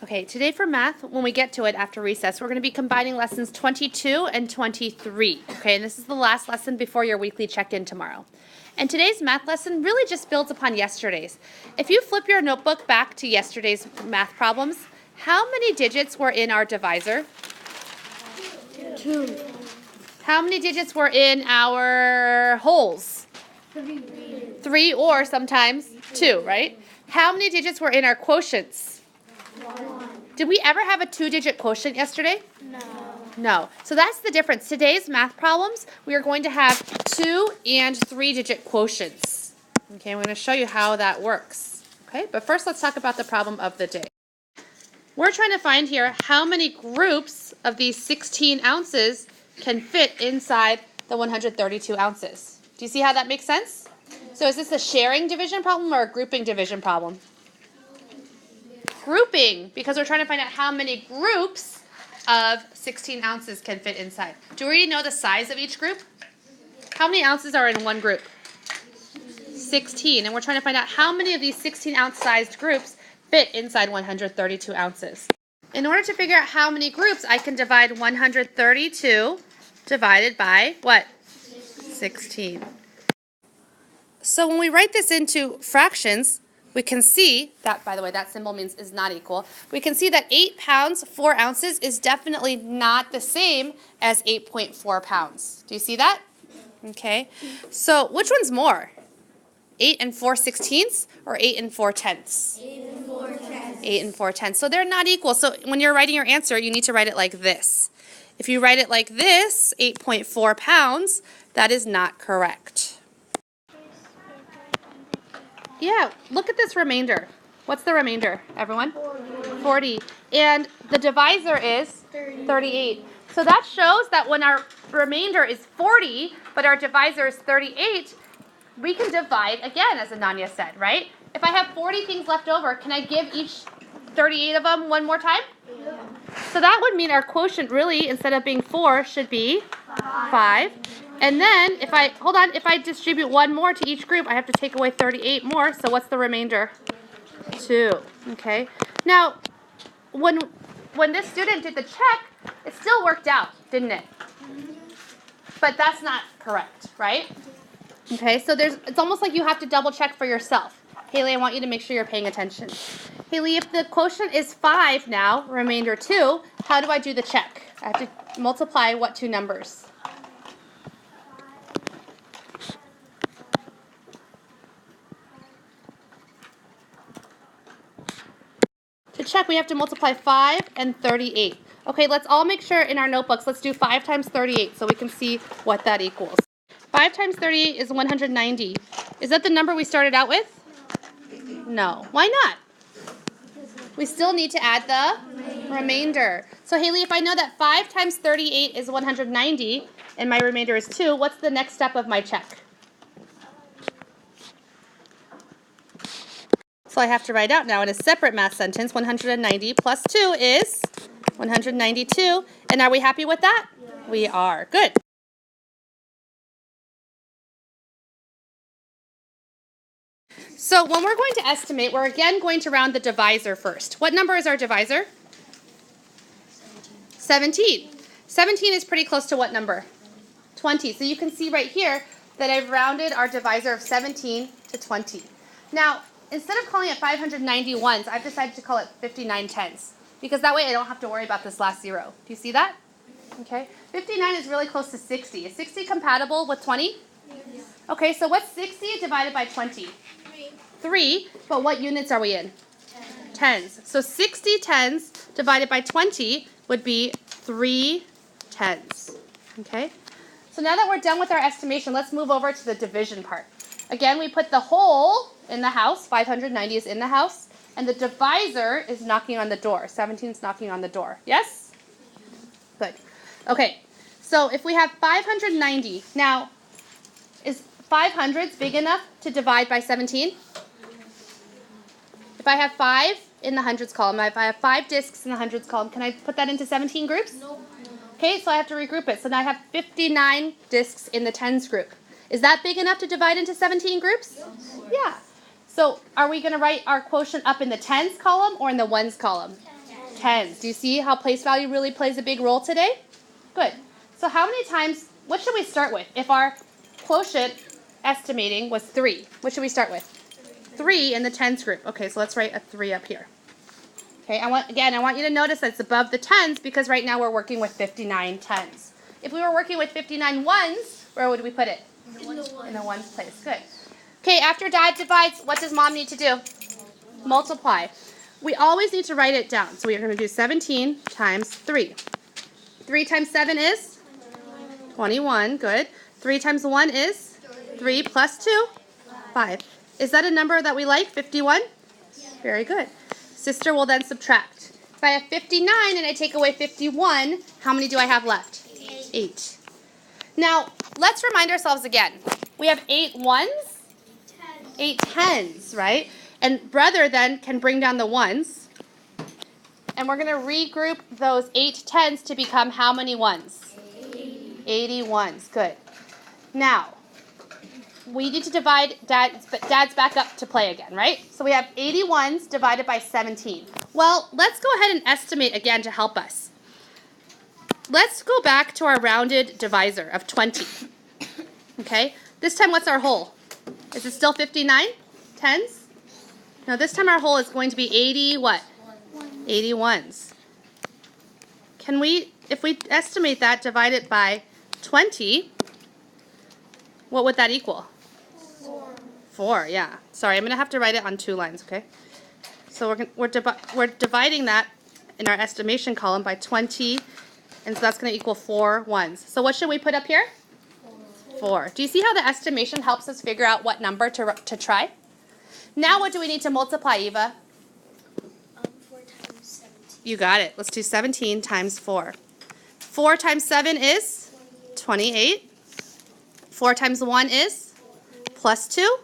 Okay, today for math, when we get to it after recess, we're going to be combining lessons 22 and 23. Okay, and this is the last lesson before your weekly check-in tomorrow. And today's math lesson really just builds upon yesterday's. If you flip your notebook back to yesterday's math problems, how many digits were in our divisor? 2. How many digits were in our wholes? 3. 3 or sometimes 2, right? How many digits were in our quotients? 1. Did we ever have a 2-digit quotient yesterday? No. No. So that's the difference. Today's math problems, we are going to have 2 and 3-digit quotients. Okay, I'm going to show you how that works. Okay, but first let's talk about the problem of the day. We're trying to find here how many groups of these 16 ounces can fit inside the 132 ounces. Do you see how that makes sense? So is this a sharing division problem or a grouping division problem? Grouping, because we're trying to find out how many groups of 16 ounces can fit inside. Do we already know the size of each group? How many ounces are in one group? 16. And we're trying to find out how many of these 16-ounce sized groups fit inside 132 ounces. In order to figure out how many groups, I can divide 132 divided by what? 16. So when we write this into fractions, we can see that, by the way, that symbol means is not equal. We can see that 8 pounds, 4 ounces is definitely not the same as 8.4 pounds. Do you see that? Okay. So which one's more? 8 and 4/16 or 8 and 4/10? 8 and 4/10. 8 and 4/10. So they're not equal. So when you're writing your answer, you need to write it like this. If you write it like this, 8.4 pounds, that is not correct. Yeah, look at this remainder. What's the remainder, everyone? 40. And the divisor is 38. So that shows that when our remainder is 40, but our divisor is 38, we can divide again, as Ananya said, right? If I have 40 things left over, can I give each 38 of them one more time? Yeah. So that would mean our quotient really, instead of being 4, should be 5. And then, if I distribute one more to each group, I have to take away 38 more. So what's the remainder? 2. Okay. Now, when this student did the check, it still worked out, didn't it? But that's not correct, right? Okay, so it's almost like you have to double check for yourself. Haley, I want you to make sure you're paying attention. Haley, if the quotient is 5 now, remainder 2, how do I do the check? I have to multiply what two numbers? To check, we have to multiply 5 and 38. Okay, let's all make sure in our notebooks, let's do 5 times 38 so we can see what that equals. 5 times 38 is 190. Is that the number we started out with? No. Why not? We still need to add the remainder. So Haley, if I know that 5 times 38 is 190 and my remainder is 2, what's the next step of my check? So I have to write out now in a separate math sentence, 190 plus 2 is 192. And are we happy with that? Yes. We are. Good. So when we're going to estimate, we're again going to round the divisor first. What number is our divisor? 17. 17 is pretty close to what number? 20. So you can see right here that I've rounded our divisor of 17 to 20. Now, instead of calling it 591s, I've decided to call it 59 tens, because that way I don't have to worry about this last 0. Do you see that? Okay. 59 is really close to 60. Is 60 compatible with 20? Yes. Okay, so what's 60 divided by 20? 3, but what units are we in? Tens. So 60 tens divided by 20 would be 3 tens. Okay? So now that we're done with our estimation, let's move over to the division part. Again, we put the whole in the house. 590 is in the house. And the divisor is knocking on the door. 17 is knocking on the door. Yes? Good. Okay. So if we have 590, now, is 500s big enough to divide by 17? If I have 5 in the hundreds column, if I have 5 discs in the hundreds column, can I put that into 17 groups? No. Okay, so I have to regroup it. So now I have 59 discs in the tens group. Is that big enough to divide into 17 groups? Yes. Yeah. So are we going to write our quotient up in the tens column or in the ones column? tens. Do you see how place value really plays a big role today? Good. So how many times, what should we start with? If our quotient estimating was 3, what should we start with? 3 in the tens group. Okay, so let's write a 3 up here. Okay, I want you to notice that it's above the tens because right now we're working with 59 tens. If we were working with 59 ones, where would we put it? In the ones place. Good. Okay, after Dad divides, what does Mom need to do? Multiply. We always need to write it down. So we are going to do 17 times 3. 3 times 7 is? 21. Good. 3 times 1 is? 3 plus 2? 5. Is that a number that we like, 51? Very good. Sister will then subtract. If I have 59 and I take away 51, how many do I have left? 8. Now, let's remind ourselves again. We have 8 ones, 8 tens, right? And brother then can bring down the ones. And we're going to regroup those 8 tens to become how many ones? 80 ones. Good. Now, we need to divide Dad's back up to play again, right? So we have 80 ones divided by 17. Well, let's go ahead and estimate again to help us. Let's go back to our rounded divisor of 20. Okay? This time, what's our whole? Is it still 59 tens? No, this time our whole is going to be 80 what? 80 ones. Can we, if we estimate that, divide it by 20, what would that equal? 4, yeah. Sorry, I'm going to have to write it on 2 lines, okay? So we're dividing that in our estimation column by 20, and so that's going to equal 4 ones. So what should we put up here? 4. Do you see how the estimation helps us figure out what number to try? Now what do we need to multiply, Eva? 4 times 17. You got it. Let's do 17 times 4. 4 times 7 is 28. 4 times 1 is plus 2,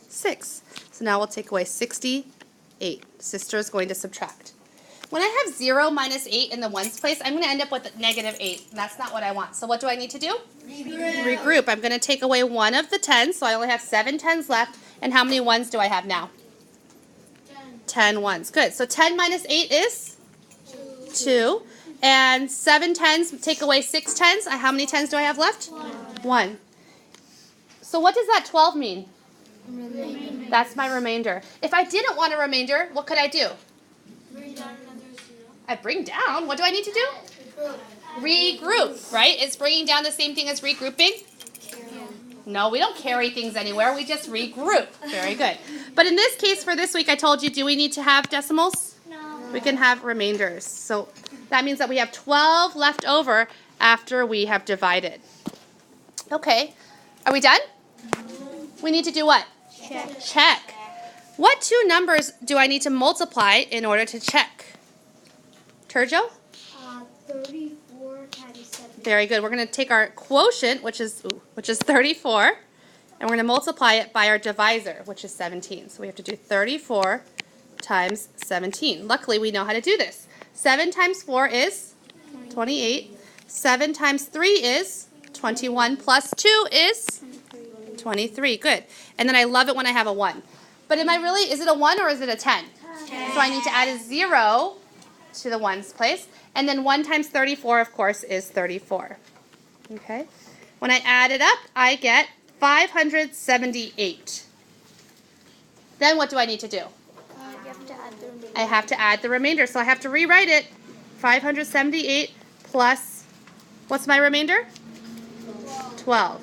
6. So now we'll take away 68. Sister is going to subtract. When I have 0 minus 8 in the ones place, I'm going to end up with negative 8. And that's not what I want. So what do I need to do? Regroup. I'm going to take away 1 of the tens, so I only have 7 tens left. And how many ones do I have now? 10 ones. Good. So 10 minus 8 is? 2. And 7 tens, take away 6 tens. How many tens do I have left? 1. So what does that 12 mean? Remainder. That's my remainder. If I didn't want a remainder, what could I do? Bring down another 0. I bring down. What do I need to do? Regroup, right? Is bringing down the same thing as regrouping? No, we don't carry things anywhere. We just regroup. Very good. But in this case, for this week, I told you, do we need to have decimals? No. We can have remainders. So that means that we have 12 left over after we have divided. Okay. Are we done? We need to do what? Check. What 2 numbers do I need to multiply in order to check? Turjo? 34 times 7. Very good. We're going to take our quotient, which is 34, and we're going to multiply it by our divisor, which is 17. So we have to do 34 times 17. Luckily, we know how to do this. 7 times 4 is 28. 7 times 3 is 21 plus 2 is 23. Good. And then I love it when I have a 1. But is it a 1 or is it a 10? 10. So I need to add a 0 to the ones place. And then 1 times 34, of course, is 34. Okay? When I add it up, I get 578. Then what do I need to do? You have to add the remainder. I have to add the remainder. So I have to rewrite it. 578 plus, what's my remainder? 12.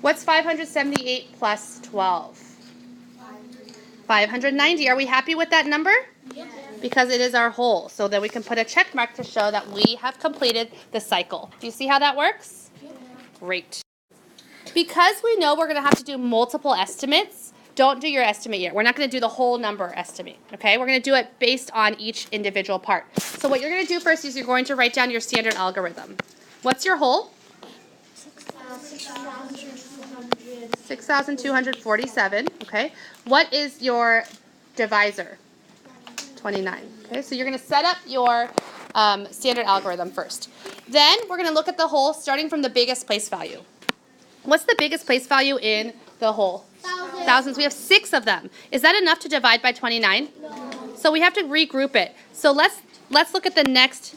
What's 578 plus 12? 590. Are we happy with that number? Yes. Because it is our whole. So then we can put a check mark to show that we have completed the cycle. Do you see how that works? Great. Because we know we're going to have to do multiple estimates, don't do your estimate yet. We're not going to do the whole number estimate, okay? We're going to do it based on each individual part. So what you're going to do first is you're going to write down your standard algorithm. What's your whole? 6,247, okay? What is your divisor? 29, okay? So you're going to set up your standard algorithm first. Then we're going to look at the whole starting from the biggest place value. What's the biggest place value in the whole? Thousands. Thousands. We have 6 of them. Is that enough to divide by 29? No. So we have to regroup it. So let's look at the next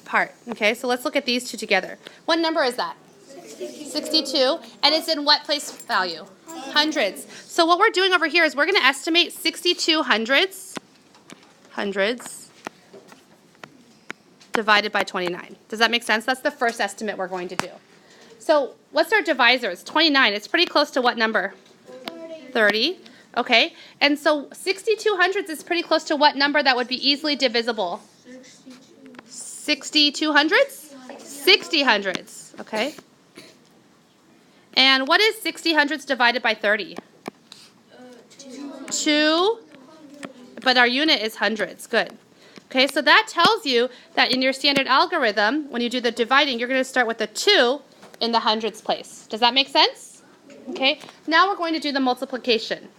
part. Okay, so let's look at these two together. What number is that? 62. And it's in what place value? Hundreds. So what we're doing over here is we're going to estimate 62 hundredths divided by 29. Does that make sense? That's the first estimate we're going to do. So what's our divisor? It's 29. It's pretty close to what number? 30. Okay. And so 62 hundredths is pretty close to what number that would be easily divisible? 62 hundredths? 60 hundredths. Okay. And what is 60 hundredths divided by 30? 2. But our unit is hundreds. Good. Okay, so that tells you that in your standard algorithm, when you do the dividing, you're going to start with the 2 in the hundredths place. Does that make sense? Okay, now we're going to do the multiplication.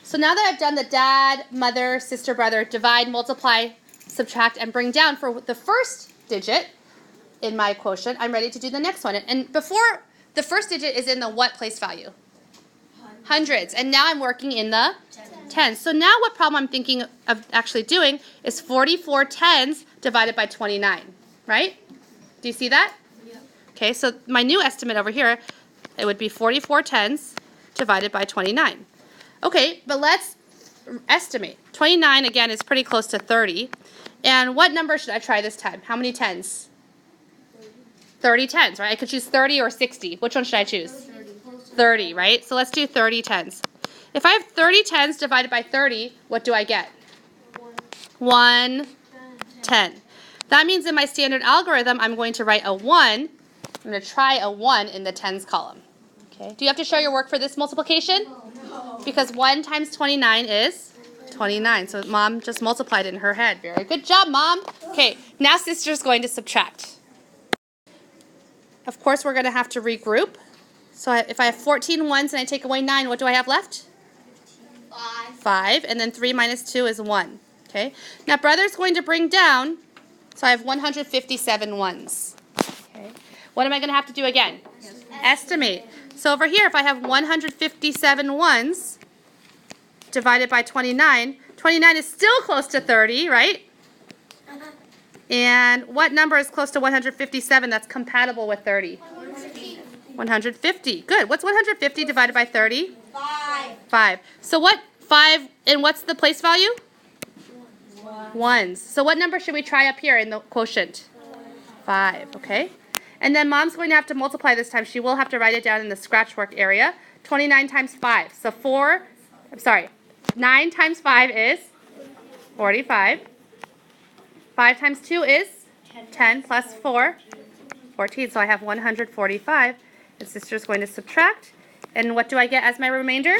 So now that I've done the dad, mother, sister, brother, divide, multiply, subtract, and bring down for the first digit in my quotient, I'm ready to do the next one. And before, the first digit is in the what place value? Hundreds. And now I'm working in the tens. So now what problem I'm thinking of actually doing is 44 tens divided by 29, right? Do you see that? Yeah. Okay, so my new estimate over here, it would be 44 tens divided by 29. Okay, but let's estimate. 29, again, is pretty close to 30. And what number should I try this time? How many tens? 30 tens, right? I could choose 30 or 60. Which one should I choose? 30, right? So let's do 30 tens. If I have 30 tens divided by 30, what do I get? 1 10. That means in my standard algorithm, I'm going to write a 1. I'm going to try a 1 in the tens column. Okay. Do you have to show your work for this multiplication? No. Because 1 times 29 is 29. So Mom just multiplied it in her head. Very good job, Mom. Okay, now sister's going to subtract. Of course, we're going to have to regroup. So if I have 14 ones and I take away 9, what do I have left? 5. And then 3 minus 2 is 1. Okay. Now brother's going to bring down, so I have 157 ones. Okay. What am I going to have to do again? Estimate. So over here, if I have 157 ones divided by 29, 29 is still close to 30, right? And what number is close to 157 that's compatible with 30? 150. Good. What's 150 divided by 30? 5. So what 5 and what's the place value? Ones. So what number should we try up here in the quotient? 5. Okay. And then Mom's going to have to multiply this time. She will have to write it down in the scratch work area. 29 times 5. So 9 times 5 is 45. 5 times 2 is 10 plus 4, 14. So I have 145. And sister's going to subtract. And what do I get as my remainder?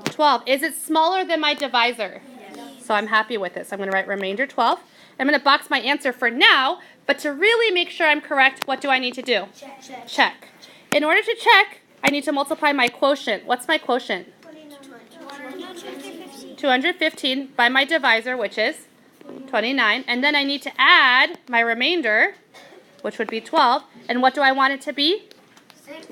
12. Is it smaller than my divisor? Yes. So I'm happy with this. I'm going to write remainder 12. I'm going to box my answer for now, but to really make sure I'm correct, what do I need to do? Check. In order to check, I need to multiply my quotient. What's my quotient? 215 by my divisor, which is 29. And then I need to add my remainder, which would be 12. And what do I want it to be? 6.